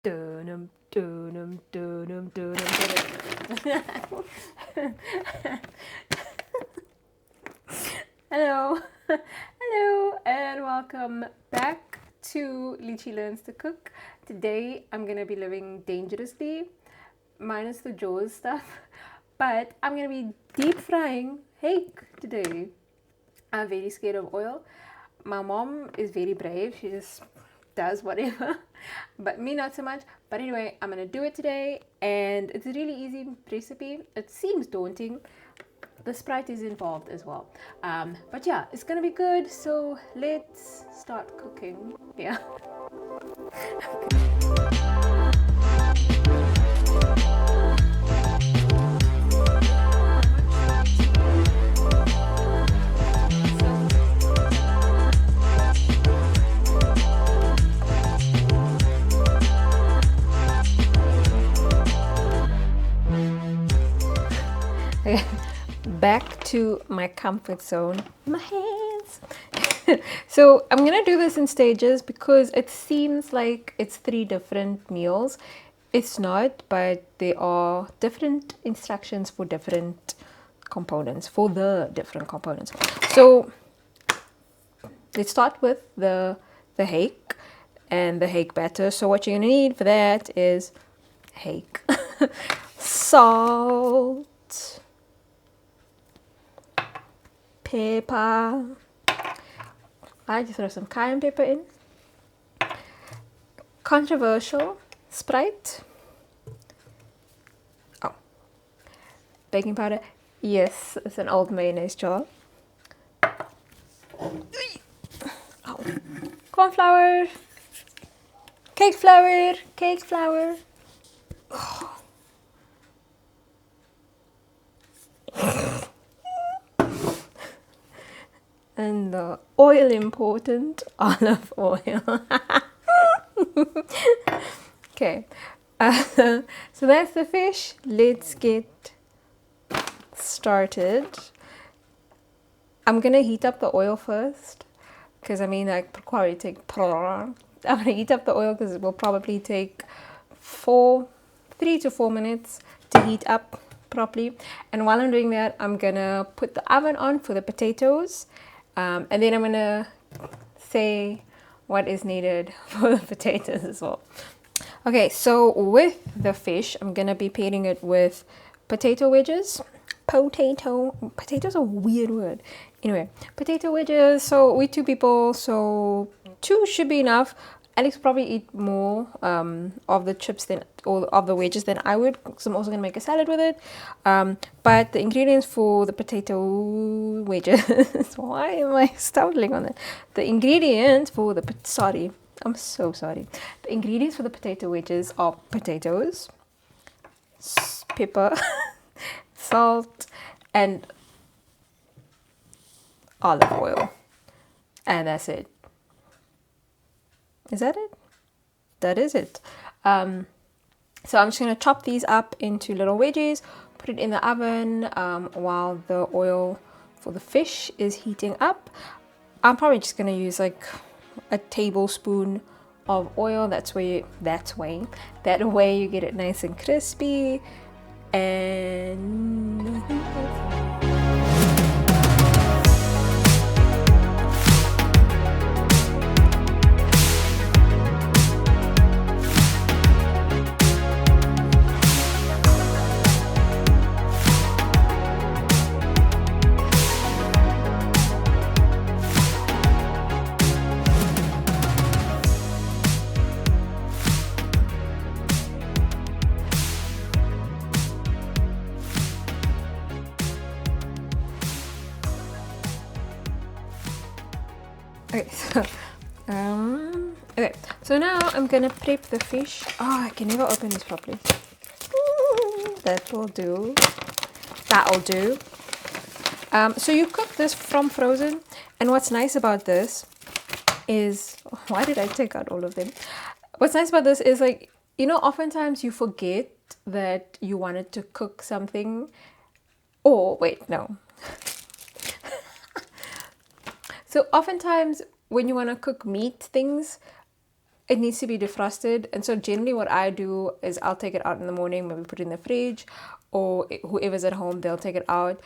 Dun-dum, dun-dum, dun-dum, dun-dum, dun-dum. Hello, hello, and welcome back to Litchi Learns to Cook. Today I'm gonna be living dangerously, minus the Jaws stuff, but I'm gonna be deep frying hake today. I'm very scared of oil. My mom is very brave. She just does whatever, but me not so much. But anyway, I'm gonna do it today, and it's a really easy recipe. It seems daunting. The Sprite is involved as well, but yeah, it's gonna be good. So let's start cooking. Yeah. Okay. Back to my comfort zone, my hands. So I'm gonna do this in stages because it seems like it's 3 different meals. It's not, but there are different instructions for different components, for the different components. So let's start with the hake and the hake batter. So what you're gonna need for that is hake, salt, pepper. I just throw some cayenne pepper in. Controversial, Sprite. Oh, baking powder. Yes, it's an old mayonnaise jar. Oh. Corn flour. Cake flour. Cake flour. Oh. And the oil important, olive oil. Okay, so that's the fish. Let's get started. I'm gonna heat up the oil first, because I mean, like, probably take. I'm gonna heat up the oil because it will probably take 3 to 4 minutes to heat up properly. And while I'm doing that, I'm gonna put the oven on for the potatoes. And then I'm gonna say what is needed for the potatoes as well. Okay, so with the fish, I'm gonna be pairing it with potato wedges. Potatoes are a weird word. Anyway, potato wedges. So we 2 people, so 2 should be enough. Alex will probably eat more of the chips or of the wedges than I would, because I'm also going to make a salad with it. But the ingredients for the potato wedges, why am I stumbling on that? The ingredients for the, sorry, I'm so sorry. The ingredients for the potato wedges are potatoes, pepper, salt, and olive oil. And that's it. Is that it? That is it. So I'm just going to chop these up into little wedges, put it in the oven while the oil for the fish is heating up. I'm probably just going to use like a tablespoon of oil. That way you get it nice and crispy. And okay, so now I'm gonna prep the fish. Oh, I can never open this properly. That will do. That'll do. So you cook this from frozen, and what's nice about this is, why did I take out all of them? What's nice about this is, like, you know, oftentimes you forget that you wanted to cook something. Oh, wait, no. So oftentimes when you want to cook meat things, it needs to be defrosted. And so generally what I do is I'll take it out in the morning, maybe put it in the fridge, or whoever's at home, they'll take it out.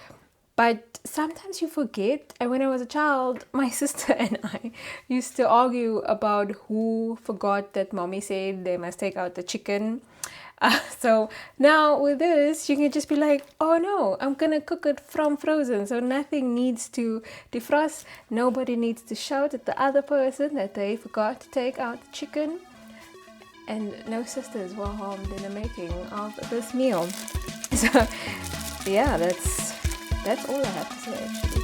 But sometimes you forget. And when I was a child, my sister and I used to argue about who forgot that mommy said they must take out the chicken. So now with this, you can just be like, oh no, I'm gonna cook it from frozen, so nothing needs to defrost. Nobody needs to shout at the other person that they forgot to take out the chicken. And no sisters were harmed in the making of this meal. So yeah, that's all I have to say actually.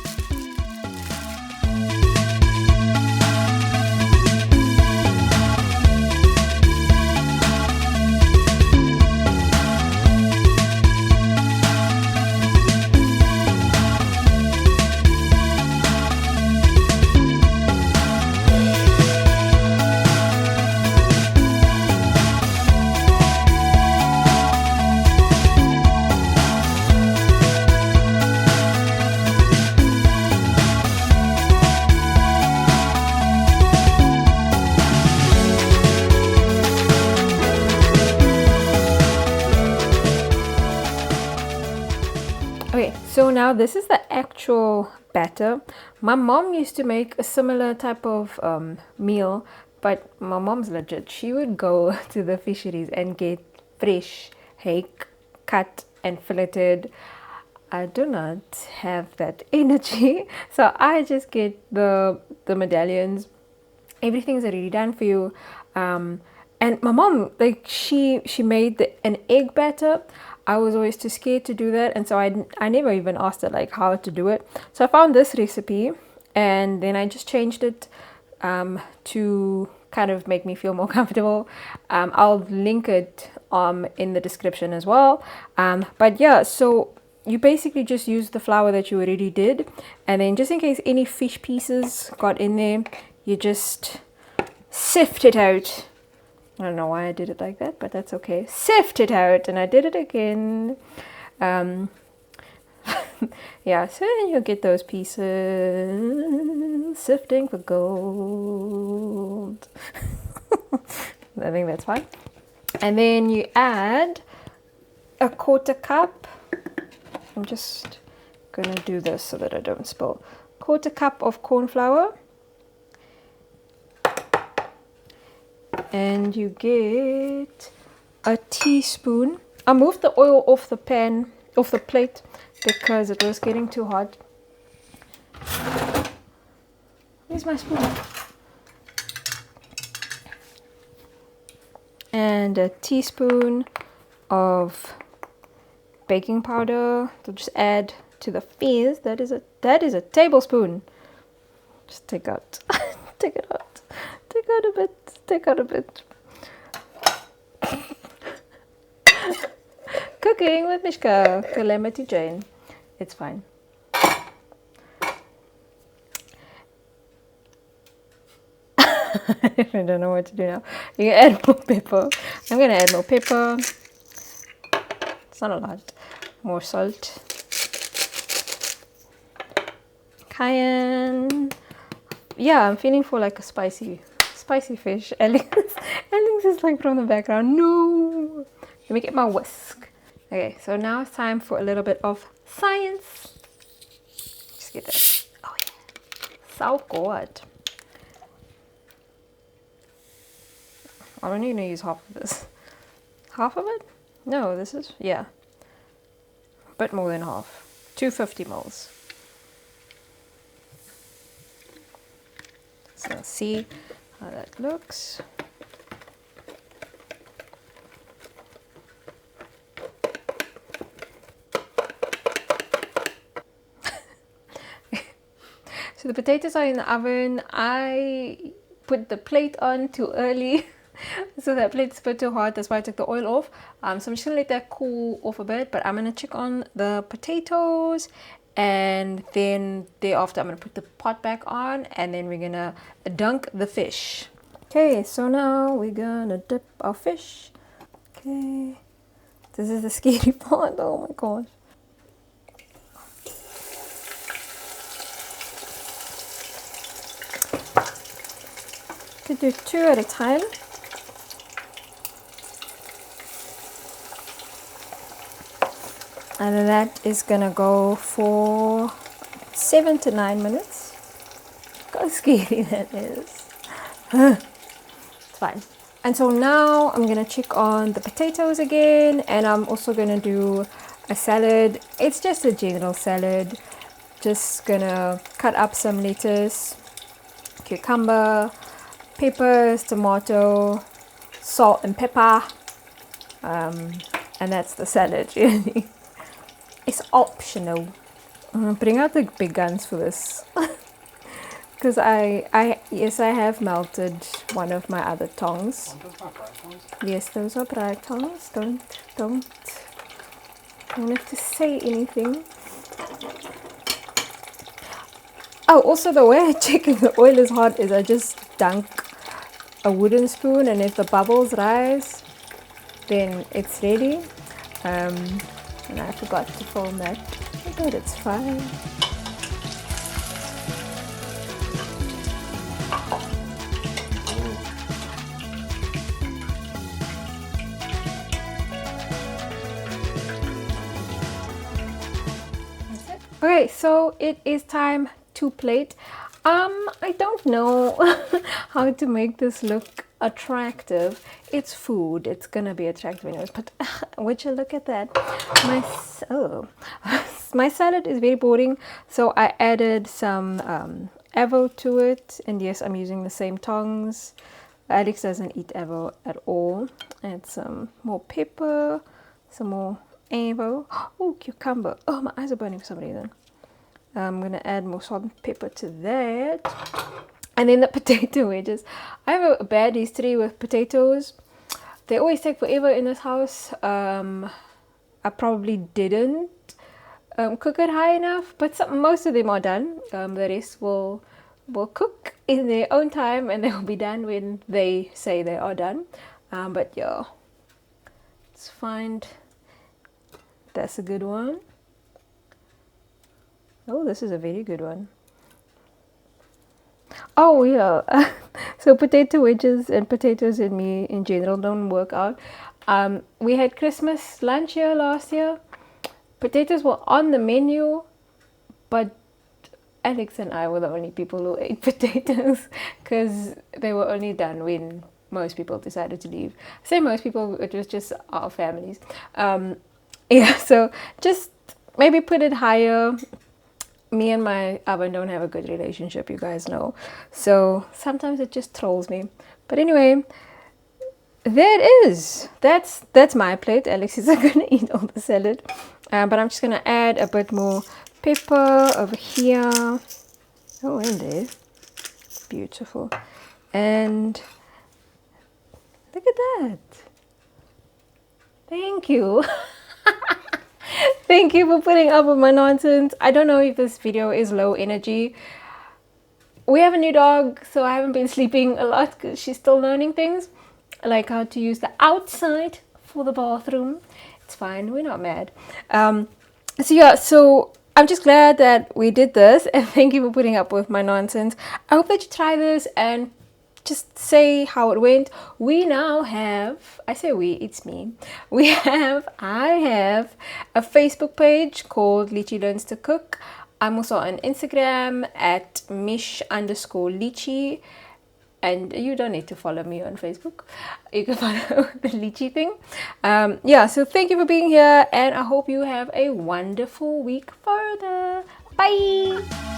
Okay, so now this is the actual batter. My mom used to make a similar type of meal, but my mom's legit. She would go to the fisheries and get fresh hake, cut and filleted. I do not have that energy, so I just get the medallions. Everything's already done for you. And my mom, like she made an egg batter. I was always too scared to do that, and so I never even asked her like how to do it. So I found this recipe, and then I just changed it to kind of make me feel more comfortable. I'll link it in the description as well. But yeah, so you basically just use the flour that you already did, and then just in case any fish pieces got in there, you just sift it out. I don't know why I did it like that, but that's okay. Sift it out, and I did it again. Yeah, so you get those pieces sifting for gold. I think that's fine. And then you add a 1/4 cup. I'm just gonna do this so that I don't spill. 1/4 cup of corn flour. And you get a teaspoon. I moved the oil off the pan, off the plate, because it was getting too hot. Where's my spoon? And a teaspoon of baking powder to just add to the fizz. That is a tablespoon. Just take out, take it out, take out a bit. Take out a bit. Cooking with Mishka, Calamity Jane. It's fine. I don't know what to do now. You can add more pepper. I'm gonna add more pepper. It's not a lot. More salt. Cayenne. Yeah, I'm feeling for like a spicy fish. Alex is like from the background. No, let me get my whisk. Okay, so now it's time for a little bit of science. Just get that. Oh yeah, so good. I'm only gonna use half of this. Half of it? No, this is, yeah, a bit more than half. 250 mils. So see how that looks. So the potatoes are in the oven. I put the plate on too early. So that plate's a bit too hot, that's why I took the oil off. So I'm just gonna let that cool off a bit, but I'm gonna check on the potatoes, and then thereafter I'm gonna put the pot back on, and then we're gonna dunk the fish. Okay, so now we're gonna dip our fish. Okay, this is the scary part. Oh my gosh. To do 2 at a time. And then that is gonna go for 7 to 9 minutes. Look how scary that is. It's fine. And so now I'm gonna check on the potatoes again, and I'm also gonna do a salad. It's just a general salad. Just gonna cut up some lettuce, cucumber, peppers, tomato, salt and pepper, and that's the salad really. It's optional. I'm gonna bring out the big guns for this. Because yes, I have melted one of my other tongs. Yes, those are bright tongs. Don't have to say anything. Oh, also the way I check if the oil is hot is I just dunk a wooden spoon, and if the bubbles rise, then it's ready. And I forgot to film that, but it's fine. Okay, so it is time to plate. I don't know how to make this look attractive. It's food, it's gonna be attractive anyways, but would you look at that? My salad is very boring, so I added some avo to it, and yes, I'm using the same tongs. Alex doesn't eat avo at all. Add some more pepper, some more avo. Oh, cucumber. Oh, my eyes are burning for some reason. I'm gonna add more salt and pepper to that. And then the potato wedges. I have a bad history with potatoes. They always take forever in this house. I probably didn't cook it high enough, but most of them are done. The rest will cook in their own time, and they will be done when they say they are done. But yeah, let's find. That's a good one. Oh, this is a very good one. Oh yeah. So potato wedges and potatoes in me in general don't work out. We had Christmas lunch here last year. Potatoes were on the menu, but Alex and I were the only people who ate potatoes because they were only done when most people decided to leave. I say most people, it was just our families. Yeah, so just maybe put it higher. Me and my oven don't have a good relationship, you guys know. So sometimes it just trolls me. But anyway, there it is. That's my plate. Alex is going to eat all the salad. But I'm just going to add a bit more pepper over here. Oh, in there. Beautiful. And look at that. Thank you. Thank you for putting up with my nonsense. I don't know if this video is low energy. We have a new dog, so I haven't been sleeping a lot because she's still learning things. Like how to use the outside for the bathroom. It's fine, we're not mad. So yeah, so I'm just glad that we did this, and thank you for putting up with my nonsense. I hope that you try this and just say how it went. We now have, I say we, it's me. I have a Facebook page called Litchi Learns to Cook. I'm also on Instagram at mish_litchi. And you don't need to follow me on Facebook. You can follow the Litchi thing. Yeah, so thank you for being here, and I hope you have a wonderful week further. Bye!